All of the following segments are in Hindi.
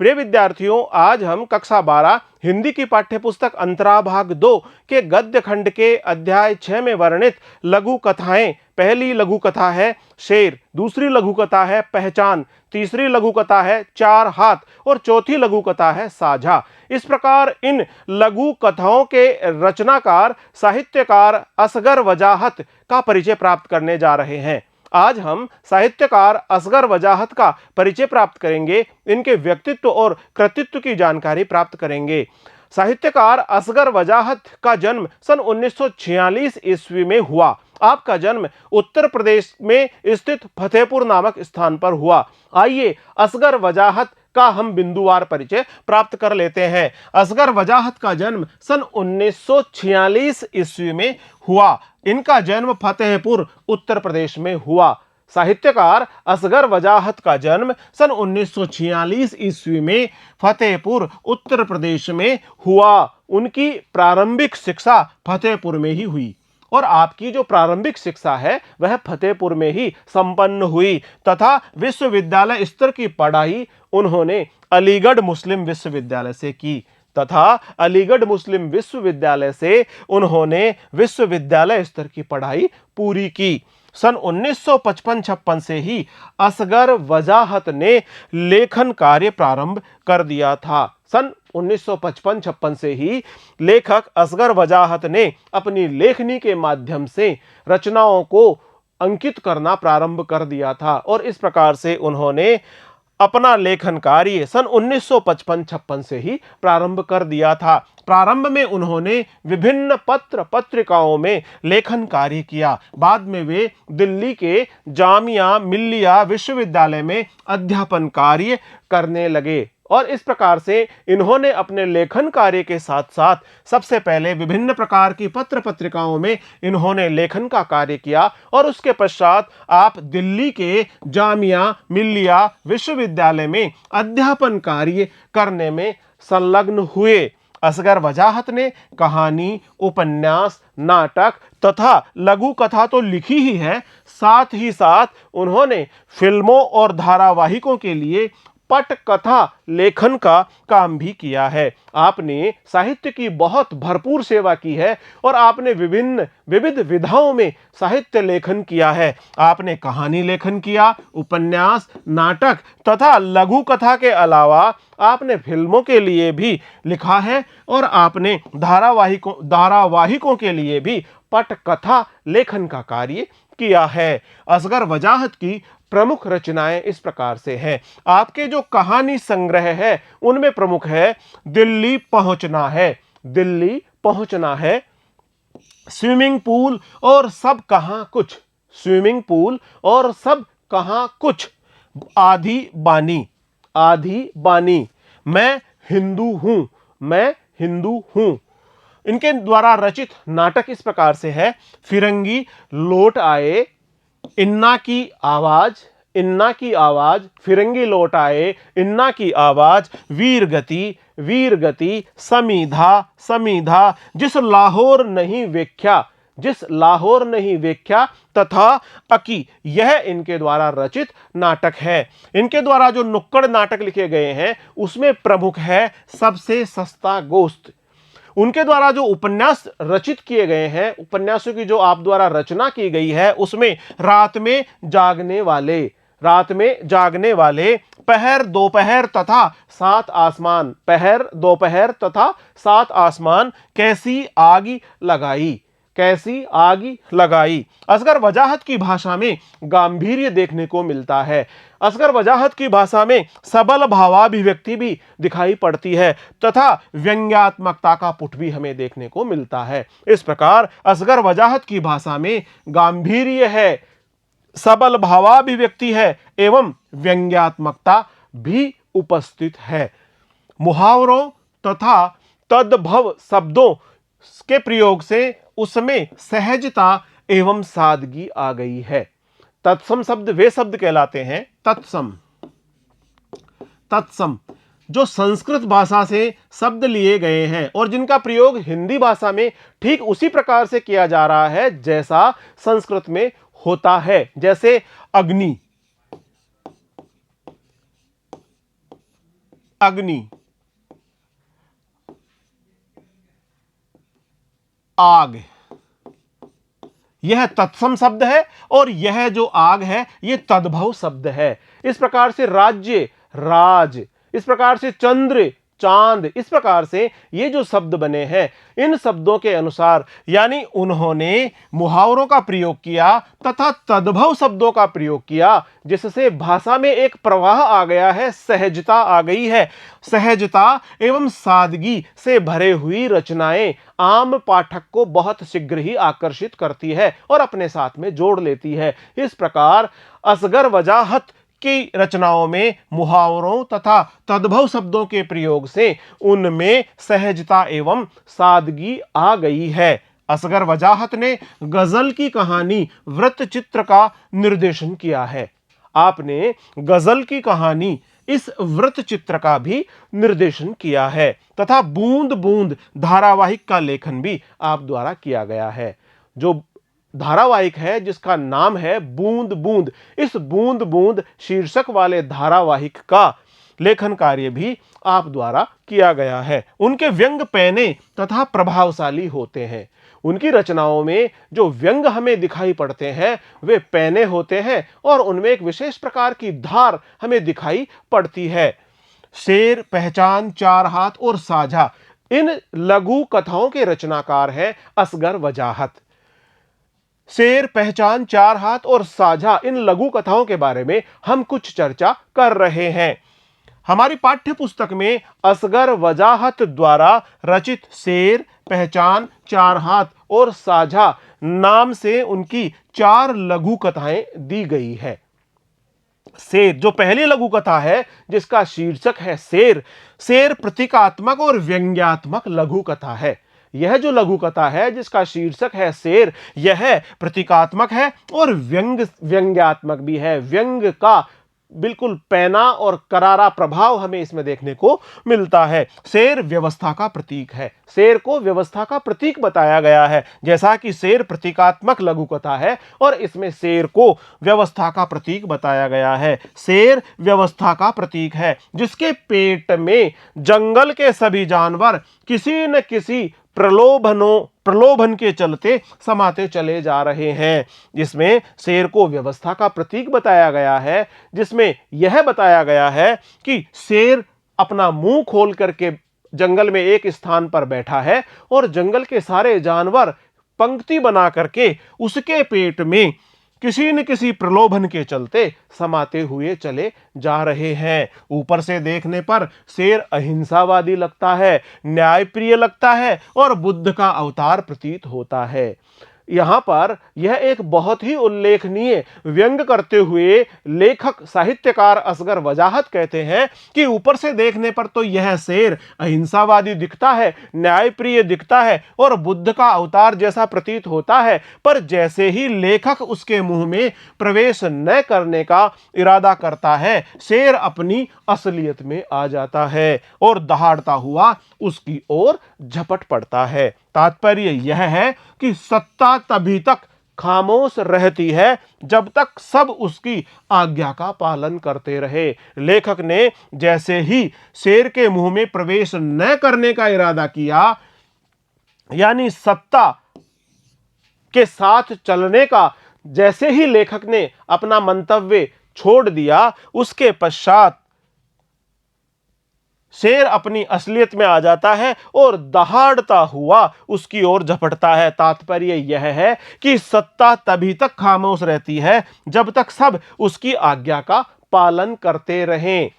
प्रिय विद्यार्थियों, आज हम कक्षा 12 हिंदी की पाठ्यपुस्तक अंतरा भाग 2 के गद्य खंड के अध्याय 6 में वर्णित लघु कथाएं, पहली लघु कथा है शेर, दूसरी लघु कथा है पहचान, तीसरी लघु कथा है चार हाथ और चौथी लघु कथा है साझा। इस प्रकार इन लघु कथाओं के रचनाकार साहित्यकार असगर वजाहत का परिचय प्राप्त करने जा रहे हैं। आज हम साहित्यकार असगर वजाहत का परिचय प्राप्त करेंगे, इनके व्यक्तित्व और कृतित्व की जानकारी प्राप्त करेंगे। साहित्यकार असगर वजाहत का जन्म सन 1946 ईस्वी में हुआ। आपका जन्म उत्तर प्रदेश में स्थित फतेहपुर नामक स्थान पर हुआ। आइए असगर वजाहत का हम बिंदुवार परिचय प्राप्त कर लेते हैं। असगर वजाहत का जन्म सन 1946 ईस्वी में हुआ। इनका जन्म फतेहपुर उत्तर प्रदेश में हुआ। साहित्यकार असगर वजाहत का जन्म सन 1946 ईस्वी में फतेहपुर उत्तर प्रदेश में हुआ। उनकी प्रारंभिक शिक्षा फतेहपुर में ही हुई और आपकी जो प्रारंभिक शिक्षा है वह फतेहपुर में ही संपन्न हुई तथा विश्वविद्यालय स्तर की पढ़ाई उन्होंने अलीगढ़ मुस्लिम विश्वविद्यालय से की तथा अलीगढ़ मुस्लिम विश्वविद्यालय से उन्होंने विश्वविद्यालय स्तर की पढ़ाई पूरी की। सन 1955-56 से ही असगर वजाहत ने लेखन कार्य प्रारंभ कर दिया था। सन 1955-56 से ही लेखक असगर वजाहत ने अपनी लेखनी के माध्यम से रचनाओं को अंकित करना प्रारंभ कर दिया था और इस प्रकार से उन्होंने अपना लेखन कार्य सन 1955-56 से ही प्रारंभ कर दिया था। प्रारंभ में उन्होंने विभिन्न पत्र पत्रिकाओं में लेखन कार्य किया। बाद में वे दिल्ली के जामिया मिल्लिया विश्वविद्यालय में अध्यापन कार्य करने लगे और इस प्रकार से इन्होंने अपने लेखन कार्य के साथ साथ सबसे पहले विभिन्न प्रकार की पत्र पत्रिकाओं में इन्होंने लेखन का कार्य किया और उसके पश्चात आप दिल्ली के जामिया मिल्लिया विश्वविद्यालय में अध्यापन कार्य करने में संलग्न हुए। असगर वजाहत ने कहानी, उपन्यास, नाटक तथा लघु कथा तो लिखी ही है, साथ ही साथ उन्होंने फिल्मों और धारावाहिकों के लिए पटकथा लेखन का काम भी किया है। आपने साहित्य की बहुत भरपूर सेवा की है और आपने विविध विधाओं में साहित्य लेखन किया है। आपने कहानी लेखन किया, उपन्यास, नाटक तथा लघु कथा के अलावा आपने फिल्मों के लिए भी लिखा है और आपने धारावाहिकों के लिए भी पटकथा लेखन का कार्य किया है। असगर वजाहत की प्रमुख रचनाएं इस प्रकार से हैं। आपके जो कहानी संग्रह है उनमें प्रमुख है दिल्ली पहुंचना है, दिल्ली पहुंचना है, स्विमिंग पूल और सब कहां कुछ, स्विमिंग पूल और सब कहां कुछ, आधी बानी, आधी बानी, मैं हिंदू हूं, मैं हिंदू हूं। इनके द्वारा रचित नाटक इस प्रकार से है फिरंगी लौट आए, इन्ना की आवाज, इन्ना की आवाज, फिरंगी लौट आए, इन्ना की आवाज, वीर गति, वीर गति, समीधा, समीधा, जिस लाहौर नहीं वेख्या, जिस लाहौर नहीं वेख्या तथा अकी, यह इनके द्वारा रचित नाटक है। इनके द्वारा जो नुक्कड़ नाटक लिखे गए हैं उसमें प्रमुख है सबसे सस्ता गोश्त। उनके द्वारा जो उपन्यास रचित किए गए हैं, उपन्यासों की जो आप द्वारा रचना की गई है उसमें रात में जागने वाले, रात में जागने वाले, पहर दोपहर तथा सात आसमान, पहर दोपहर तथा सात आसमान, कैसी आग लगाई, कैसी आग लगाई। असगर वजाहत की भाषा में गांभीर्य देखने को मिलता है। असगर वजाहत की भाषा में सबल भावाभिव्यक्ति भी दिखाई पड़ती है तथा व्यंग्यात्मकता का पुट भी हमें देखने को मिलता है। इस प्रकार असगर वजाहत की भाषा में गांभीर्य है, सबल भावाभिव्यक्ति है एवं व्यंग्यात्मकता भी उपस्थित है। मुहावरों तथा तद्भव शब्दों के प्रयोग से उसमें सहजता एवं सादगी आ गई है। तत्सम शब्द वे शब्द कहलाते हैं, तत्सम, तत्सम जो संस्कृत भाषा से शब्द लिए गए हैं और जिनका प्रयोग हिंदी भाषा में ठीक उसी प्रकार से किया जा रहा है जैसा संस्कृत में होता है। जैसे अग्नि, अग्नि, आग, यह तत्सम शब्द है और यह जो आग है यह तद्भव शब्द है। इस प्रकार से राज्य, राज, इस प्रकार से चंद्र, चांद, इस प्रकार से ये जो शब्द बने हैं इन शब्दों के अनुसार यानी उन्होंने मुहावरों का प्रयोग किया तथा तद्भव शब्दों का प्रयोग किया, जिससे भाषा में एक प्रवाह आ गया है, सहजता आ गई है। सहजता एवं सादगी से भरे हुई रचनाएं आम पाठक को बहुत शीघ्र ही आकर्षित करती है और अपने साथ में जोड़ लेती है। इस प्रकार असगर वजाहत की रचनाओं में मुहावरों तथा तद्भव शब्दों के प्रयोग से उनमें सहजता एवं सादगी आ गई है। असगर वजाहत ने गजल की कहानी वृत्तचित्र का निर्देशन किया है। आपने गजल की कहानी इस वृत्तचित्र का भी निर्देशन किया है तथा बूंद बूंद धारावाहिक का लेखन भी आप द्वारा किया गया है। जो धारावाहिक है जिसका नाम है बूंद बूंद, इस बूंद बूंद शीर्षक वाले धारावाहिक का लेखन कार्य भी आप द्वारा किया गया है। उनके व्यंग पैने तथा प्रभावशाली होते हैं। उनकी रचनाओं में जो व्यंग हमें दिखाई पड़ते हैं वे पैने होते हैं और उनमें एक विशेष प्रकार की धार हमें दिखाई पड़ती है। शेर, पहचान, चार हाथ और साझा, इन लघु कथाओं के रचनाकार हैं असगर वजाहत। शेर, पहचान, चार हाथ और साझा, इन लघु कथाओं के बारे में हम कुछ चर्चा कर रहे हैं। हमारी पाठ्य पुस्तक में असगर वजाहत द्वारा रचित शेर, पहचान, चार हाथ और साझा नाम से उनकी 4 लघु कथाएं दी गई है। शेर जो पहली लघु कथा है जिसका शीर्षक है शेर, शेर प्रतीकात्मक और व्यंग्यात्मक लघु कथा है। यह जो लघु कथा है जिसका शीर्षक है शेर, यह प्रतीकात्मक है और व्यंग्यात्मक भी है। व्यंग का बिल्कुल पैना और करारा प्रभाव हमें इसमें देखने को मिलता है। शेर व्यवस्था का प्रतीक है। शेर को व्यवस्था का प्रतीक बताया गया है। जैसा कि शेर प्रतीकात्मक लघु कथा है और इसमें शेर को व्यवस्था का प्रतीक बताया गया है। शेर व्यवस्था का प्रतीक है जिसके पेट में जंगल के सभी जानवर किसी न किसी प्रलोभन के चलते समाते चले जा रहे हैं। जिसमें शेर को व्यवस्था का प्रतीक बताया गया है, जिसमें यह बताया गया है कि शेर अपना मुंह खोल करके जंगल में एक स्थान पर बैठा है और जंगल के सारे जानवर पंक्ति बना करके उसके पेट में किसी न किसी प्रलोभन के चलते समाते हुए चले जा रहे हैं। ऊपर से देखने पर शेर अहिंसावादी लगता है, न्यायप्रिय लगता है और बुद्ध का अवतार प्रतीत होता है। यहां पर यह एक बहुत ही उल्लेखनीय व्यंग करते हुए लेखक साहित्यकार असगर वजाहत कहते हैं कि ऊपर से देखने पर तो यह शेर अहिंसावादी दिखता है, न्यायप्रिय दिखता है और बुद्ध का अवतार जैसा प्रतीत होता है, पर जैसे ही लेखक उसके मुंह में प्रवेश न करने का इरादा करता है, शेर अपनी असलियत में आ जाता है और दहाड़ता हुआ उसकी ओर झपट पड़ता है। तात्पर्य यह है कि सत्ता तभी तक खामोश रहती है जब तक सब उसकी आज्ञा का पालन करते रहे। लेखक ने जैसे ही शेर के मुंह में प्रवेश न करने का इरादा किया, यानी सत्ता के साथ चलने का जैसे ही लेखक ने अपना मंतव्य छोड़ दिया, उसके पश्चात शेर अपनी असलियत में आ जाता है और दहाड़ता हुआ उसकी ओर झपटता है। तात्पर्य यह है कि सत्ता तभी तक खामोश रहती है जब तक सब उसकी आज्ञा का पालन करते रहें।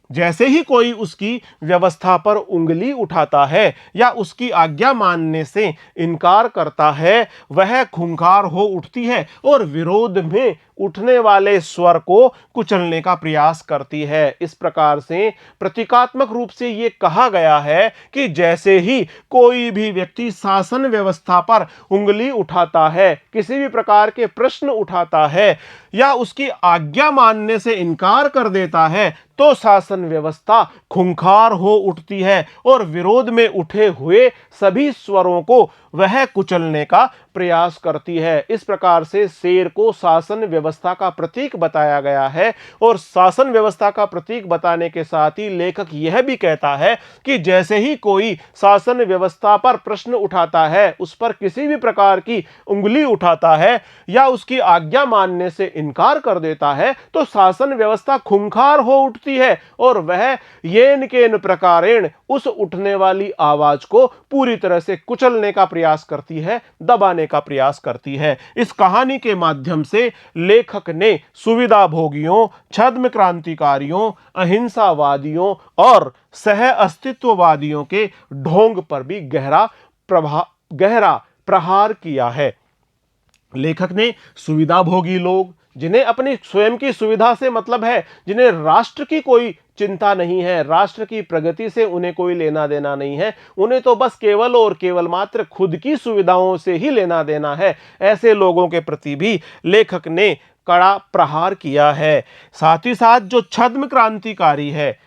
जैसे ही कोई उसकी व्यवस्था पर उंगली उठाता है या उसकी आज्ञा मानने से इनकार करता है, वह खूंखार हो उठती है और विरोध में उठने वाले स्वर को कुचलने का प्रयास करती है। इस प्रकार से प्रतीकात्मक रूप से यह कहा गया है कि जैसे ही कोई भी व्यक्ति शासन व्यवस्था पर उंगली उठाता है, किसी भी प्रकार के प्रश्न उठाता है या उसकी आज्ञा मानने से इनकार कर देता है, तो शासन व्यवस्था खूंखार हो उठती है और विरोध में उठे हुए सभी स्वरों को वह कुचलने का प्रयास करती है। इस प्रकार से शेर को शासन व्यवस्था व्यवस्था का प्रतीक बताया गया है। और शासन व्यवस्था का प्रतीक बताने के साथ ही लेखक यह भी कहता है कि जैसे ही कोई शासन व्यवस्था पर प्रश्न उठाता है, उस पर किसी भी प्रकार की उंगली उठाता है या उसकी आज्ञा मानने से इनकार कर देता है, तो शासन व्यवस्था खूंखार हो उठती है और वह येन केन प्रकारेण उस उठने वाली आवाज को पूरी तरह से कुचलने का प्रयास करती है, दबाने का प्रयास करती है। इस कहानी के माध्यम से लेखक ने सुविधा भोगियों, छद्म क्रांतिकारियों, अहिंसावादियों और सह अस्तित्ववादियों के ढोंग पर भी गहरा प्रहार किया है। लेखक ने सुविधा भोगी लोग, जिन्हें अपनी स्वयं की सुविधा से मतलब है, जिन्हें राष्ट्र की कोई चिंता नहीं है, राष्ट्र की प्रगति से उन्हें कोई लेना देना नहीं है, उन्हें तो बस केवल और केवल मात्र खुद की सुविधाओं से ही लेना देना है, ऐसे लोगों के प्रति भी लेखक ने कड़ा प्रहार किया है। साथ ही साथ जो छद्म क्रांतिकारी है,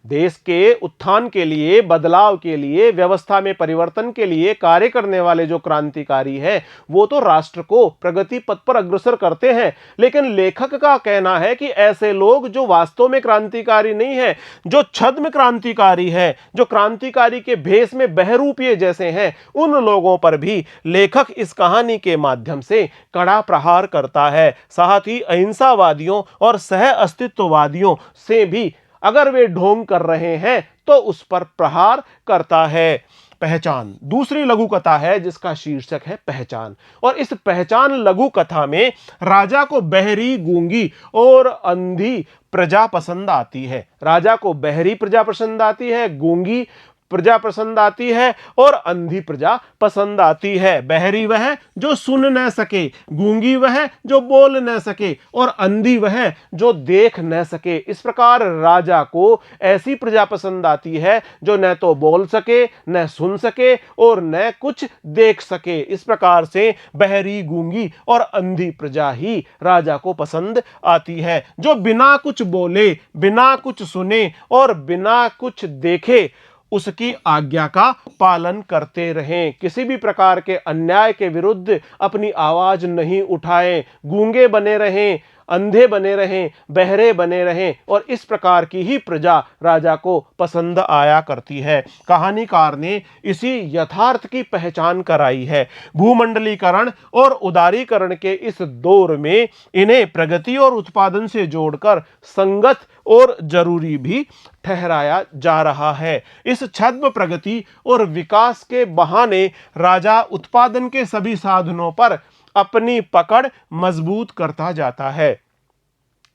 देश के उत्थान के लिए, बदलाव के लिए, व्यवस्था में परिवर्तन के लिए कार्य करने वाले जो क्रांतिकारी हैं, वो तो राष्ट्र को प्रगति पथ पर अग्रसर करते हैं। लेकिन लेखक का कहना है कि ऐसे लोग जो वास्तव में क्रांतिकारी नहीं है, जो छद्म क्रांतिकारी है, जो क्रांतिकारी के भेष में बहरूपिये जैसे हैं, उन लोगों पर भी लेखक इस कहानी के माध्यम से कड़ा प्रहार करता है। साथ ही अहिंसावादियों और सह अस्तित्ववादियों से भी अगर वे ढोंग कर रहे हैं तो उस पर प्रहार करता है। पहचान दूसरी लघु कथा है जिसका शीर्षक है पहचान। और इस पहचान लघु कथा में राजा को बहरी, गूंगी और अंधी प्रजा पसंद आती है। राजा को बहरी प्रजा पसंद आती है, गूंगी प्रजा पसंद आती है और अंधी प्रजा पसंद आती है। बहरी वह जो सुन न सके, गूंगी वह जो बोल न सके और अंधी वह जो देख न सके। इस प्रकार राजा को ऐसी प्रजा पसंद आती है जो न तो बोल सके, न सुन सके और न कुछ देख सके। इस प्रकार से बहरी, गूंगी और अंधी प्रजा ही राजा को पसंद आती है, जो बिना कुछ बोले, बिना कुछ सुने और बिना कुछ देखे उसकी आज्ञा का पालन करते रहें, किसी भी प्रकार के अन्याय के विरुद्ध अपनी आवाज नहीं उठाएं, गूंगे बने रहें, अंधे बने रहें, बहरे बने रहें और इस प्रकार की ही प्रजा राजा को पसंद आया करती है। कहानीकार ने इसी यथार्थ की पहचान कराई है। भूमंडलीकरण और उदारीकरण के इस दौर में इन्हें प्रगति और उत्पादन से जोड़कर संगत और जरूरी भी ठहराया जा रहा है। इस छद्म प्रगति और विकास के बहाने राजा उत्पादन के सभी साधनों पर अपनी पकड़ मजबूत करता जाता है।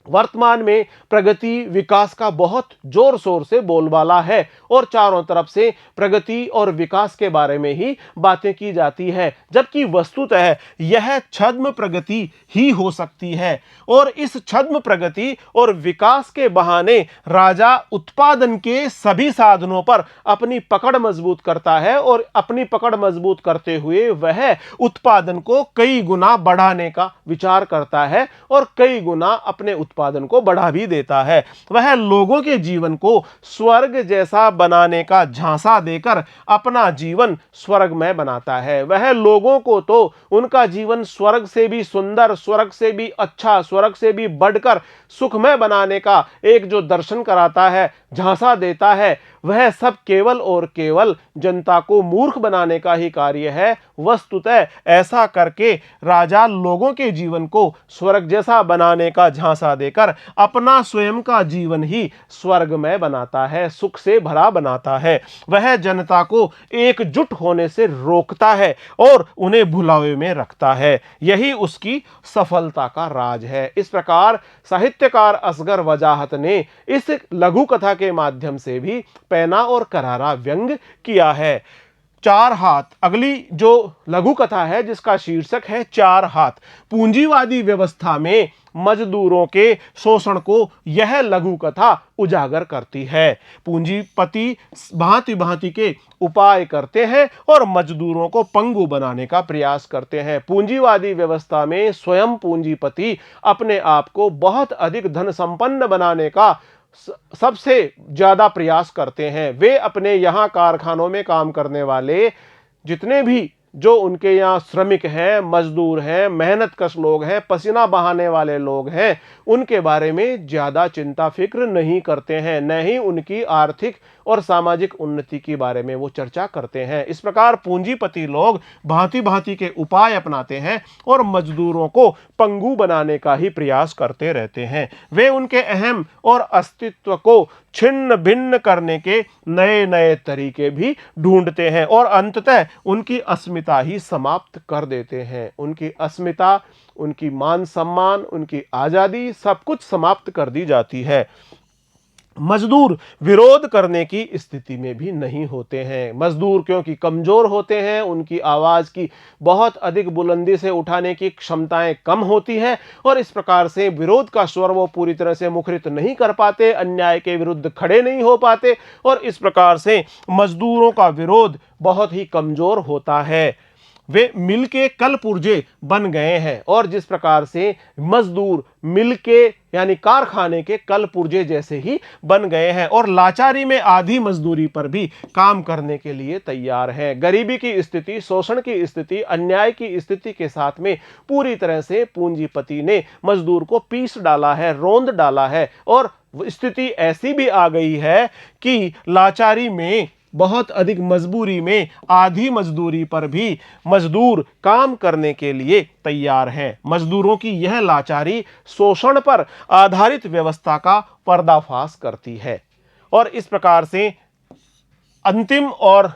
वर्तमान में प्रगति विकास का बहुत जोर शोर से बोलबाला है और चारों तरफ से प्रगति और विकास के बारे में ही बातें की जाती है, जबकि वस्तुतः यह छद्म प्रगति ही हो सकती है। और इस छद्म प्रगति और विकास के बहाने राजा उत्पादन के सभी साधनों पर अपनी पकड़ मजबूत करता है और अपनी पकड़ मजबूत करते हुए वह उत्पादन को कई गुना बढ़ाने का विचार करता है और कई गुना अपने उत्पादन को बढ़ा भी देता है। वह लोगों के जीवन को स्वर्ग जैसा बनाने का झांसा देकर अपना जीवन स्वर्गमय बनाता है। वह लोगों को तो उनका जीवन स्वर्ग से भी सुंदर, स्वर्ग से भी अच्छा, स्वर्ग से भी बढ़कर सुखमय बनाने का एक जो दर्शन कराता है, झांसा देता है, वह सब केवल और केवल जनता को मूर्ख बनाने का ही कार्य है। वस्तुतः ऐसा करके राजा लोगों के जीवन को स्वर्ग जैसा बनाने का झांसा देकर अपना स्वयं का जीवन ही स्वर्गमय बनाता है, सुख से भरा बनाता है। वह जनता को एकजुट होने से रोकता है और उन्हें भुलावे में रखता है। यही उसकी सफलता का राज है। इस प्रकार साहित्यकार असगर वजाहत ने इस लघु कथा के माध्यम से भी पैना और करारा व्यंग किया है। चार हाथ अगली जो लघु कथा है जिसका शीर्षक है चार हाथ। पूंजीवादी व्यवस्था में मजदूरों के शोषण को यह लघु कथा उजागर करती है। पूंजीपति भांति भांति के उपाय करते हैं और मजदूरों को पंगु बनाने का प्रयास करते हैं। पूंजीवादी व्यवस्था में स्वयं पूंजीपति अपने आप को बहुत अधिक धन संपन्न बनाने का सबसे ज्यादा प्रयास करते हैं। वे अपने यहां कारखानों में काम करने वाले जितने भी जो उनके यहाँ श्रमिक हैं, मजदूर हैं, मेहनतकश लोग हैं, पसीना बहाने वाले लोग हैं, उनके बारे में ज्यादा चिंता फिक्र नहीं करते हैं, न ही उनकी आर्थिक और सामाजिक उन्नति के बारे में वो चर्चा करते हैं। इस प्रकार पूंजीपति लोग भांति भांति के उपाय अपनाते हैं और मजदूरों को पंगु बनाने का ही प्रयास करते रहते हैं। वे उनके अहम और अस्तित्व को छिन्न भिन्न करने के नए नए तरीके भी ढूंढते हैं और अंततः उनकी अस्मिता ही समाप्त कर देते हैं। उनकी अस्मिता, उनकी मान सम्मान, उनकी आजादी सब कुछ समाप्त कर दी जाती है। मजदूर विरोध करने की स्थिति में भी नहीं होते हैं। मजदूर क्योंकि कमजोर होते हैं, उनकी आवाज की बहुत अधिक बुलंदी से उठाने की क्षमताएं कम होती है और इस प्रकार से विरोध का स्वर वो पूरी तरह से मुखरित नहीं कर पाते, अन्याय के विरुद्ध खड़े नहीं हो पाते और इस प्रकार से मजदूरों का विरोध बहुत ही कमजोर होता है। वे मिलके कल पुर्जे बन गए हैं और जिस प्रकार से मजदूर मिलके यानी कारखाने के कल पुर्जे जैसे ही बन गए हैं और लाचारी में आधी मजदूरी पर भी काम करने के लिए तैयार हैं। गरीबी की स्थिति, शोषण की स्थिति, अन्याय की स्थिति के साथ में पूरी तरह से पूंजीपति ने मजदूर को पीस डाला है, रौंद डाला है और स्थिति ऐसी भी आ गई है कि लाचारी में, बहुत अधिक मजबूरी में, आधी मजदूरी पर भी मजदूर काम करने के लिए तैयार हैं। मजदूरों की यह लाचारी शोषण पर आधारित व्यवस्था का पर्दाफाश करती है और इस प्रकार से अंतिम और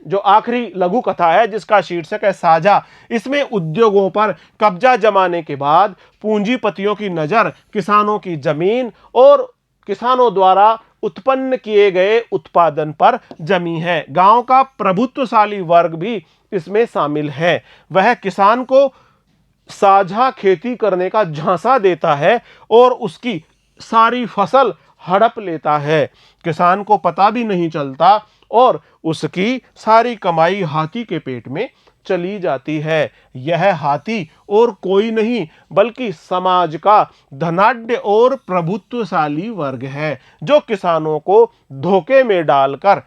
जो आखिरी लघु कथा है जिसका शीर्षक है साझा, इसमें उद्योगों पर कब्जा जमाने के बाद पूंजीपतियों की नजर किसानों की जमीन और किसानों द्वारा उत्पन्न किए गए उत्पादन पर जमी है। गांव का प्रभुत्वशाली वर्ग भी इसमें शामिल है। वह किसान को साझा खेती करने का झांसा देता है और उसकी सारी फसल हड़प लेता है। किसान को पता भी नहीं चलता और उसकी सारी कमाई हाथी के पेट में चली जाती है। यह हाथी और कोई नहीं बल्कि समाज का धनाढ्य और प्रभुत्वशाली वर्ग है जो किसानों को धोखे में डालकर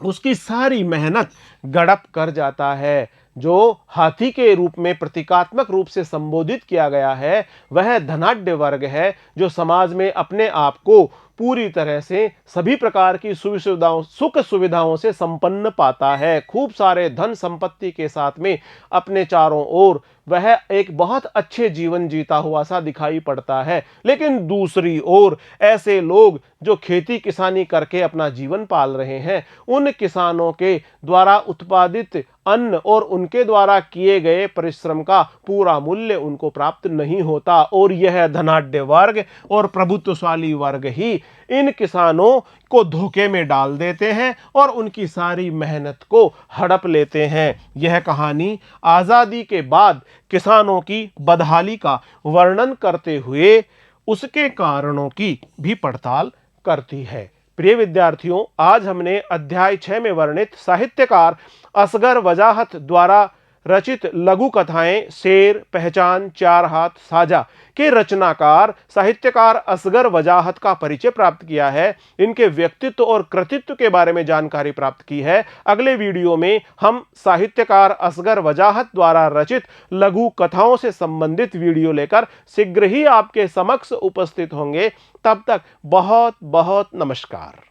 उसकी सारी मेहनत गड़प कर जाता है। जो हाथी के रूप में प्रतीकात्मक रूप से संबोधित किया गया है वह धनाढ्य वर्ग है जो समाज में अपने आप को पूरी तरह से सभी प्रकार की सुख सुविधाओं से संपन्न पाता है। खूब सारे धन संपत्ति के साथ में अपने चारों ओर वह एक बहुत अच्छे जीवन जीता हुआ सा दिखाई पड़ता है। लेकिन दूसरी ओर ऐसे लोग जो खेती किसानी करके अपना जीवन पाल रहे हैं, उन किसानों के द्वारा उत्पादित अन्न और उनके द्वारा किए गए परिश्रम का पूरा मूल्य उनको प्राप्त नहीं होता और यह धनाढ्य वर्ग और प्रभुत्वशाली वर्ग ही इन किसानों को धोखे में डाल देते हैं और उनकी सारी मेहनत को हड़प लेते हैं। यह कहानी आजादी के बाद किसानों की बदहाली का वर्णन करते हुए उसके कारणों की भी पड़ताल करती है। प्रिय विद्यार्थियों, आज हमने अध्याय 6 में वर्णित साहित्यकार असगर वजाहत द्वारा रचित लघु कथाएं शेर, पहचान, चार हाथ, साझा के रचनाकार साहित्यकार असगर वजाहत का परिचय प्राप्त किया है। इनके व्यक्तित्व और कृतित्व के बारे में जानकारी प्राप्त की है। अगले वीडियो में हम साहित्यकार असगर वजाहत द्वारा रचित लघु कथाओं से संबंधित वीडियो लेकर शीघ्र ही आपके समक्ष उपस्थित होंगे। तब तक बहुत बहुत नमस्कार।